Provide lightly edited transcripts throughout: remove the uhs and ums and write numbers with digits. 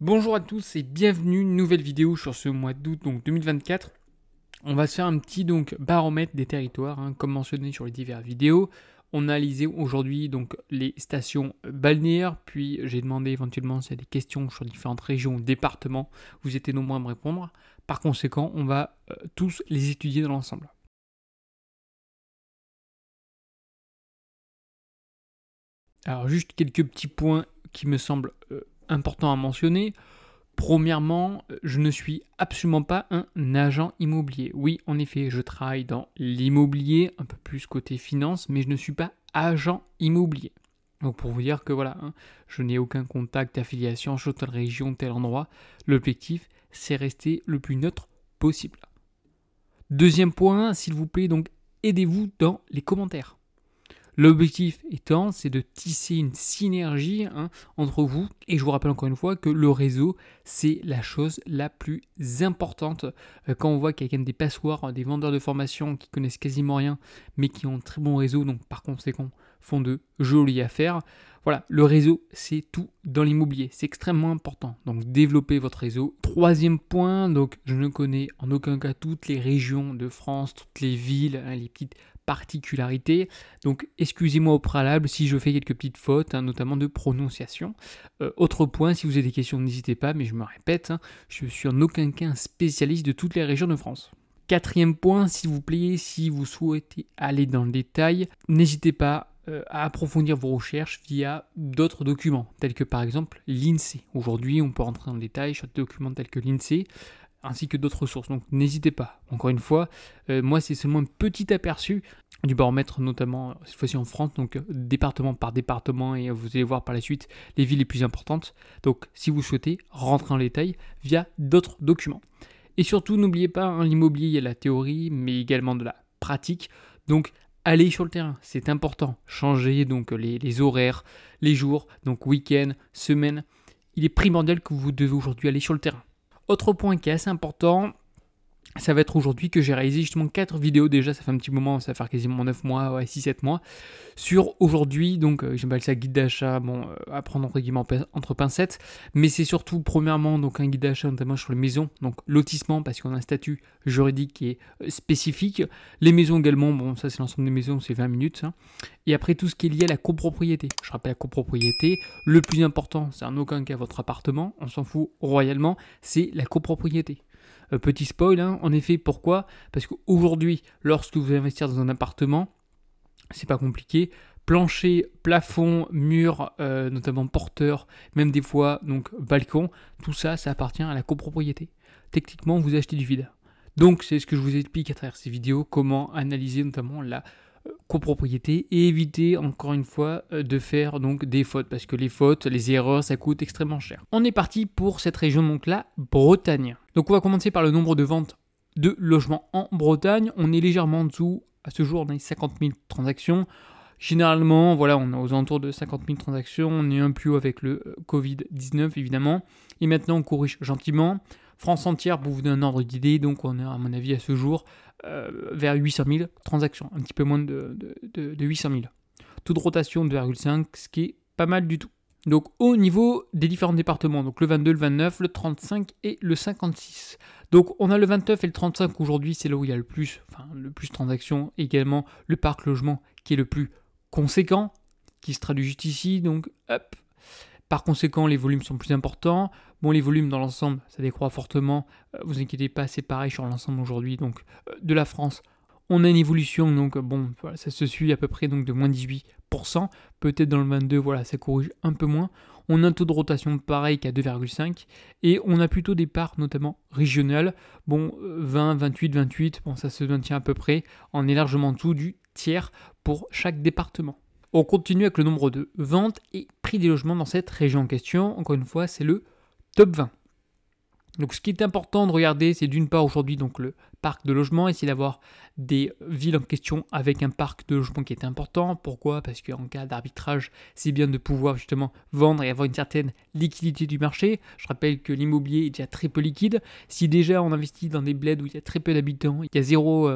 Bonjour à tous et bienvenue, nouvelle vidéo sur ce mois d'août donc 2024. On va se faire un petit baromètre des territoires, comme mentionné sur les diverses vidéos. On a analysé aujourd'hui donc les stations balnéaires, puis j'ai demandé éventuellement s'il y a des questions sur différentes régions ou départements. Vous étiez nombreux à me répondre. Par conséquent, on va tous les étudier dans l'ensemble. Alors juste quelques petits points qui me semblent importants à mentionner. Premièrement, je ne suis absolument pas un agent immobilier. Oui, en effet, je travaille dans l'immobilier, un peu plus côté finance, mais je ne suis pas agent immobilier. Donc pour vous dire que voilà, je n'ai aucun contact, affiliation sur telle région, tel endroit. L'objectif, c'est rester le plus neutre possible. Deuxième point, s'il vous plaît, donc aidez-vous dans les commentaires. L'objectif étant, c'est de tisser une synergie entre vous. Et je vous rappelle encore une fois que le réseau, c'est la chose la plus importante. Quand on voit qu'il y a quand même des passoires, des vendeurs de formation qui connaissent quasiment rien, mais qui ont un très bon réseau, donc par conséquent font de jolies affaires. Voilà, le réseau, c'est tout dans l'immobilier. C'est extrêmement important. Donc développez votre réseau. Troisième point, donc je ne connais en aucun cas toutes les régions de France, toutes les villes, les petites particularités. Donc excusez-moi au préalable si je fais quelques petites fautes, notamment de prononciation. Autre point, si vous avez des questions, n'hésitez pas, mais je me répète, je suis en aucun cas un spécialiste de toutes les régions de France. Quatrième point, s'il vous plaît, si vous souhaitez aller dans le détail, n'hésitez pas à approfondir vos recherches via d'autres documents, tels que par exemple l'INSEE. Aujourd'hui, on peut rentrer dans le détail sur des documents tels que l'INSEE, ainsi que d'autres sources. Donc n'hésitez pas. Encore une fois, moi c'est seulement un petit aperçu du baromètre, notamment cette fois-ci en France, donc département par département, et vous allez voir par la suite les villes les plus importantes. Donc si vous souhaitez, rentrez en détail via d'autres documents. Et surtout, n'oubliez pas, l'immobilier, il y a la théorie, mais également de la pratique. Donc allez sur le terrain, c'est important. Changez donc les horaires, les jours, donc week-end, semaine. Il est primordial que vous devez aujourd'hui aller sur le terrain. Autre point qui est assez important, ça va être aujourd'hui que j'ai réalisé justement 4 vidéos déjà, ça fait un petit moment, ça va faire quasiment 9 mois, ouais, 6-7 mois, sur aujourd'hui, donc j'appelle ça guide d'achat, à prendre entre guillemets entre pincettes, mais c'est surtout premièrement donc un guide d'achat notamment sur les maisons, donc lotissement parce qu'on a un statut juridique qui est spécifique, les maisons également, bon ça c'est l'ensemble des maisons, c'est 20 minutes, et après tout ce qui est lié à la copropriété. Je rappelle la copropriété, le plus important, c'est en aucun cas votre appartement, on s'en fout royalement, c'est la copropriété. Petit spoil, en effet, pourquoi? Parce qu'aujourd'hui, lorsque vous allez investir dans un appartement, c'est pas compliqué. Plancher, plafond, mur, notamment porteur, même des fois donc balcon, tout ça, ça appartient à la copropriété. Techniquement, vous achetez du vide. Donc, c'est ce que je vous explique à travers ces vidéos, comment analyser notamment la copropriété et éviter encore une fois de faire donc des fautes, parce que les fautes, les erreurs, ça coûte extrêmement cher. On est parti pour cette région, donc la Bretagne. Donc on va commencer par le nombre de ventes de logements en Bretagne. On est légèrement en dessous, à ce jour on a 50 000 transactions. Généralement, voilà, on est aux alentours de 50 000 transactions, on est un plus haut avec le Covid-19 évidemment, et maintenant on corrige gentiment. France entière, pour vous donner un ordre d'idée, donc on est à mon avis à ce jour vers 800 000 transactions, un petit peu moins de 800 000. Taux de rotation de 2,5, ce qui est pas mal du tout. Donc au niveau des différents départements, donc le 22, le 29, le 35 et le 56. Donc on a le 29 et le 35 aujourd'hui, c'est là où il y a le plus de transactions, également le parc logement qui est le plus conséquent, qui se traduit juste ici, donc hop. Par conséquent, les volumes sont plus importants. Bon, les volumes dans l'ensemble, ça décroît fortement. Vous inquiétez pas, c'est pareil sur l'ensemble aujourd'hui. Donc, de la France, on a une évolution. Donc, bon, voilà, ça se suit à peu près donc de moins 18%. Peut-être dans le 22, voilà, ça corrige un peu moins. On a un taux de rotation pareil qu'à 2,5. Et on a plutôt des parts, notamment régionales. Bon, 20, 28, 28. Bon, ça se maintient à peu près. On est largement en dessous du tiers pour chaque département. On continue avec le nombre de ventes et prix des logements dans cette région en question. Encore une fois, c'est le top 20. Donc ce qui est important de regarder, c'est d'une part aujourd'hui donc le parc de logement, essayer d'avoir des villes en question avec un parc de logement qui est important. Pourquoi? Parce qu'en cas d'arbitrage, c'est bien de pouvoir justement vendre et avoir une certaine liquidité du marché. Je rappelle que l'immobilier est déjà très peu liquide. Si déjà on investit dans des bleds où il y a très peu d'habitants, il y a zéro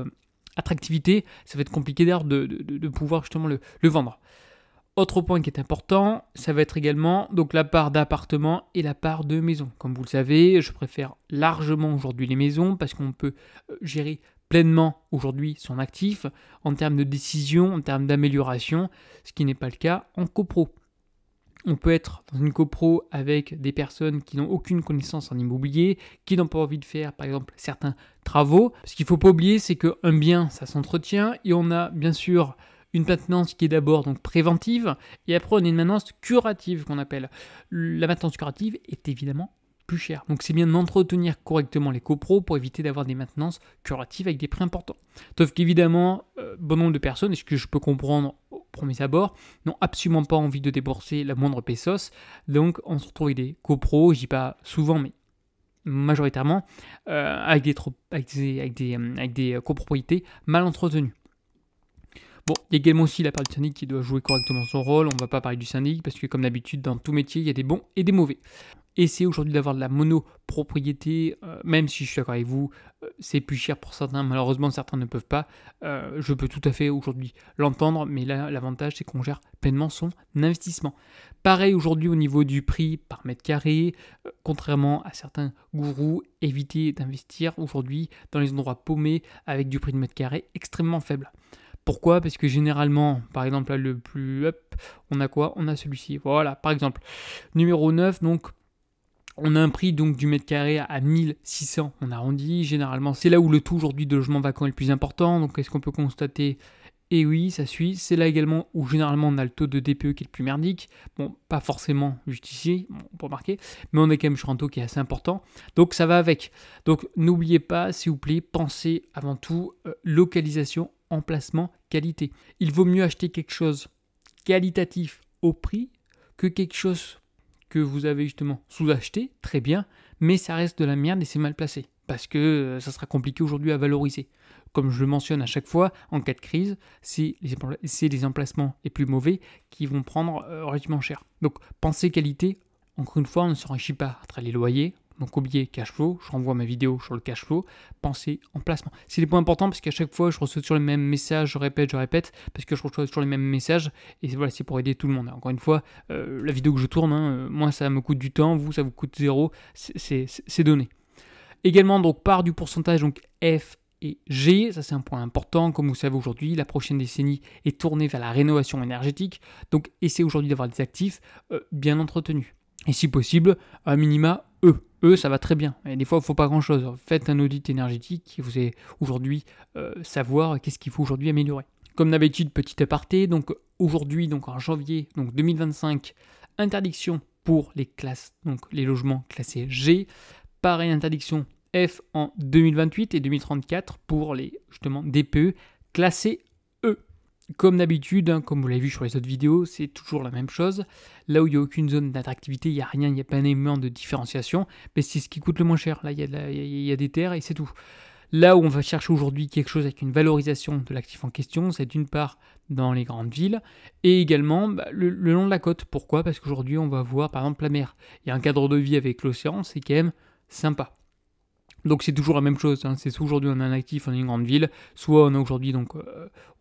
attractivité, ça va être compliqué d'ailleurs de pouvoir justement le vendre. Autre point qui est important, ça va être également donc la part d'appartement et la part de maison. Comme vous le savez, je préfère largement aujourd'hui les maisons parce qu'on peut gérer pleinement aujourd'hui son actif en termes de décision, en termes d'amélioration, ce qui n'est pas le cas en copro. On peut être dans une copro avec des personnes qui n'ont aucune connaissance en immobilier, qui n'ont pas envie de faire par exemple certains travaux. Ce qu'il ne faut pas oublier, c'est qu'un bien, ça s'entretient et on a bien sûr une maintenance qui est d'abord donc préventive et après on a une maintenance curative qu'on appelle. La maintenance curative est évidemment plus chère. Donc c'est bien d'entretenir correctement les copros pour éviter d'avoir des maintenances curatives avec des prix importants. Sauf qu'évidemment, bon nombre de personnes, et ce que je peux comprendre au premier abord, n'ont absolument pas envie de débourser la moindre pesos. Donc on se retrouve avec des copros, je dis pas souvent, mais majoritairement, avec des copropriétés mal entretenues. Bon, il y a également aussi la part du syndic qui doit jouer correctement son rôle. On ne va pas parler du syndic parce que comme d'habitude, dans tout métier, il y a des bons et des mauvais. Essayez aujourd'hui d'avoir de la monopropriété, même si je suis d'accord avec vous, c'est plus cher pour certains. Malheureusement, certains ne peuvent pas. Je peux tout à fait aujourd'hui l'entendre, mais là, l'avantage, c'est qu'on gère pleinement son investissement. Pareil aujourd'hui au niveau du prix par mètre carré, contrairement à certains gourous, évitez d'investir aujourd'hui dans les endroits paumés avec du prix de mètre carré extrêmement faible. Pourquoi? Parce que généralement, par exemple, là, le plus up, on a quoi? On a celui-ci. Voilà, par exemple, numéro 9, donc, on a un prix donc du mètre carré à 1600, on arrondit. Généralement, c'est là où le taux aujourd'hui de logement vacant est le plus important. Donc, est-ce qu'on peut constater? Et oui, ça suit. C'est là également où généralement on a le taux de DPE qui est le plus merdique. Bon, pas forcément juste ici, on peut remarquer, mais on est quand même sur un taux qui est assez important. Donc ça va avec. Donc n'oubliez pas, s'il vous plaît, pensez avant tout localisation, emplacement, qualité. Il vaut mieux acheter quelque chose qualitatif au prix que quelque chose que vous avez justement sous-acheté, très bien, mais ça reste de la merde et c'est mal placé. Parce que ça sera compliqué aujourd'hui à valoriser. Comme je le mentionne à chaque fois, en cas de crise, c'est les emplacements les plus mauvais qui vont prendre relativement cher. Donc pensez qualité, encore une fois, on ne s'enrichit pas à travers les loyers. Donc oubliez cash flow, je renvoie ma vidéo sur le cash flow, pensez emplacement. C'est des points importants parce qu'à chaque fois je reçois toujours les mêmes messages, je répète, parce que je reçois toujours les mêmes messages et voilà, c'est pour aider tout le monde. Encore une fois, la vidéo que je tourne, moi ça me coûte du temps, vous ça vous coûte zéro, c'est donné. Également donc part du pourcentage donc F et G, ça c'est un point important, comme vous savez aujourd'hui, la prochaine décennie est tournée vers la rénovation énergétique, donc essayez aujourd'hui d'avoir des actifs bien entretenus. Et si possible, à minima E, ça va très bien. Et des fois, il ne faut pas grand-chose. Faites un audit énergétique et vous allez aujourd'hui savoir qu'est-ce qu'il faut aujourd'hui améliorer. Comme d'habitude, petit aparté, donc aujourd'hui, donc en janvier donc 2025, interdiction pour les classes, donc les logements classés G. Pareil, interdiction F en 2028 et 2034 pour les justement DPE classés E. Comme d'habitude, comme vous l'avez vu sur les autres vidéos, c'est toujours la même chose. Là où il n'y a aucune zone d'attractivité, il n'y a rien, il n'y a pas énormément de différenciation, mais c'est ce qui coûte le moins cher. Là, il y a des terres et c'est tout. Là où on va chercher aujourd'hui quelque chose avec une valorisation de l'actif en question, c'est d'une part dans les grandes villes et également le long de la côte. Pourquoi? Parce qu'aujourd'hui, on va voir par exemple la mer. Il y a un cadre de vie avec l'océan, c'est quand même sympa. Donc c'est toujours la même chose, c'est soit aujourd'hui on a un actif, on est une grande ville, soit on a aujourd'hui donc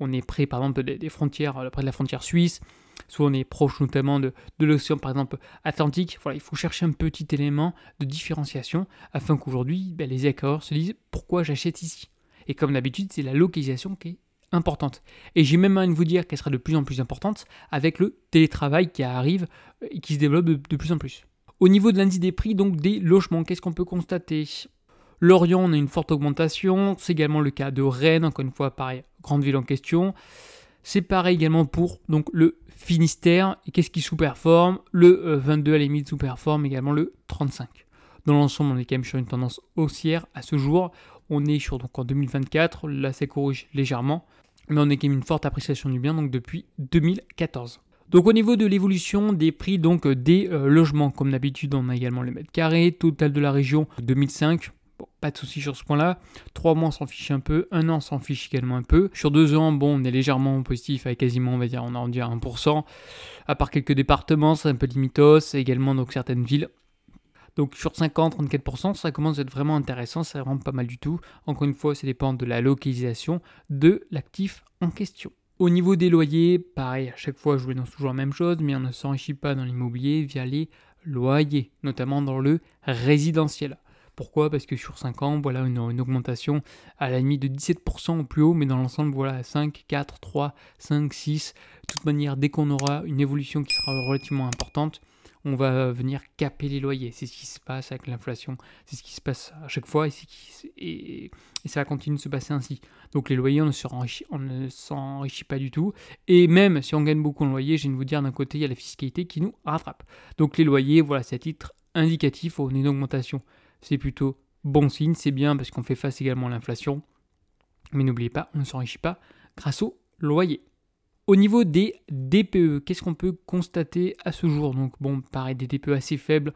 on est près par exemple des frontières, près de la frontière suisse, soit on est proche notamment de l'océan par exemple Atlantique. Voilà, il faut chercher un petit élément de différenciation afin qu'aujourd'hui les acquéreurs se disent pourquoi j'achète ici. Et comme d'habitude c'est la localisation qui est importante. Et j'ai même envie de vous dire qu'elle sera de plus en plus importante avec le télétravail qui arrive et qui se développe de plus en plus. Au niveau de l'indice des prix donc des logements, qu'est-ce qu'on peut constater? Lorient, on a une forte augmentation. C'est également le cas de Rennes, encore une fois, pareil, grande ville en question. C'est pareil également pour donc, le Finistère. Et qu'est-ce qui sous-performe? Le 22 à la limite sous-performe, également le 35. Dans l'ensemble, on est quand même sur une tendance haussière à ce jour. On est sur donc en 2024, là ça corrige légèrement, mais on est quand même une forte appréciation du bien donc depuis 2014. Donc au niveau de l'évolution des prix donc des logements, comme d'habitude, on a également le mètre carré, total de la région 2005. Bon, pas de souci sur ce point-là. 3 mois, on s'en fiche un peu. 1 an, on s'en fiche également un peu. Sur 2 ans, bon, on est légèrement positif avec quasiment, on va dire, on en dit à 1%. À part quelques départements, c'est un peu limitos. Également, donc, certaines villes. Donc, sur 5 ans, 34%, ça commence à être vraiment intéressant. C'est vraiment pas mal du tout. Encore une fois, ça dépend de la localisation de l'actif en question. Au niveau des loyers, pareil, à chaque fois je vous annonce toujours la même chose, mais on ne s'enrichit pas dans l'immobilier via les loyers, notamment dans le résidentiel. Pourquoi? Parce que sur 5 ans, voilà une augmentation à la limite de 17% au plus haut, mais dans l'ensemble, voilà 5, 4, 3, 5, 6. De toute manière, dès qu'on aura une évolution qui sera relativement importante, on va venir caper les loyers. C'est ce qui se passe avec l'inflation, c'est ce qui se passe à chaque fois et ça va continuer de se passer ainsi. Donc les loyers, on ne s'enrichit pas du tout. Et même si on gagne beaucoup en loyer, je viens de vous dire, d'un côté, il y a la fiscalité qui nous rattrape. Donc les loyers, voilà, c'est à titre indicatif, on a une augmentation. C'est plutôt bon signe, c'est bien parce qu'on fait face également à l'inflation. Mais n'oubliez pas, on ne s'enrichit pas grâce au loyer. Au niveau des DPE, qu'est-ce qu'on peut constater à ce jour? Donc bon, pareil, des DPE assez faibles,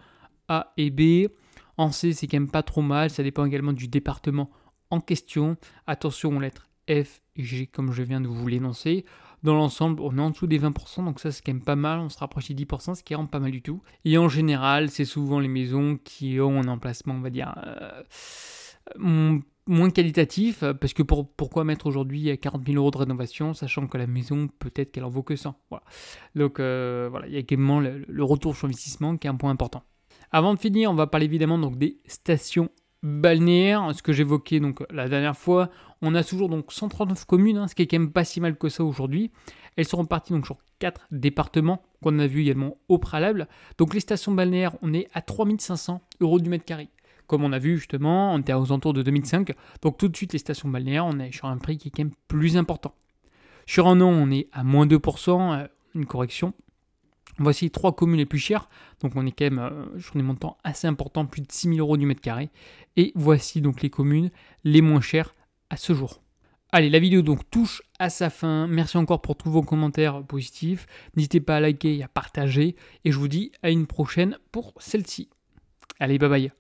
A et B. En C, c'est quand même pas trop mal, ça dépend également du département en question. Attention aux lettres F et G, comme je viens de vous l'énoncer. Dans l'ensemble, on est en dessous des 20%, donc ça c'est quand même pas mal, on se rapproche des 10%, ce qui rend pas mal du tout. Et en général, c'est souvent les maisons qui ont un emplacement, on va dire, moins qualitatif, parce que pourquoi mettre aujourd'hui 40 000 euros de rénovation, sachant que la maison, peut-être qu'elle en vaut que 100. Voilà. Donc voilà, il y a également le retour sur investissement qui est un point important. Avant de finir, on va parler évidemment donc des stations balnéaires, ce que j'évoquais donc la dernière fois. On a toujours donc 139 communes, ce qui est quand même pas si mal que ça aujourd'hui. Elles sont reparties donc sur 4 départements qu'on a vu également au préalable. Donc les stations balnéaires, on est à 3500 euros du mètre carré. Comme on a vu justement, on était aux alentours de 2005. Donc tout de suite, les stations balnéaires, on est sur un prix qui est quand même plus important. Sur un an, on est à moins 2%, une correction. Voici les 3 communes les plus chères. Donc on est quand même sur des montants assez importants, plus de 6 000 euros du mètre carré. Et voici donc les communes les moins chères à ce jour. Allez, la vidéo donc touche à sa fin. Merci encore pour tous vos commentaires positifs. N'hésitez pas à liker et à partager. Et je vous dis à une prochaine pour celle-ci. Allez, bye bye.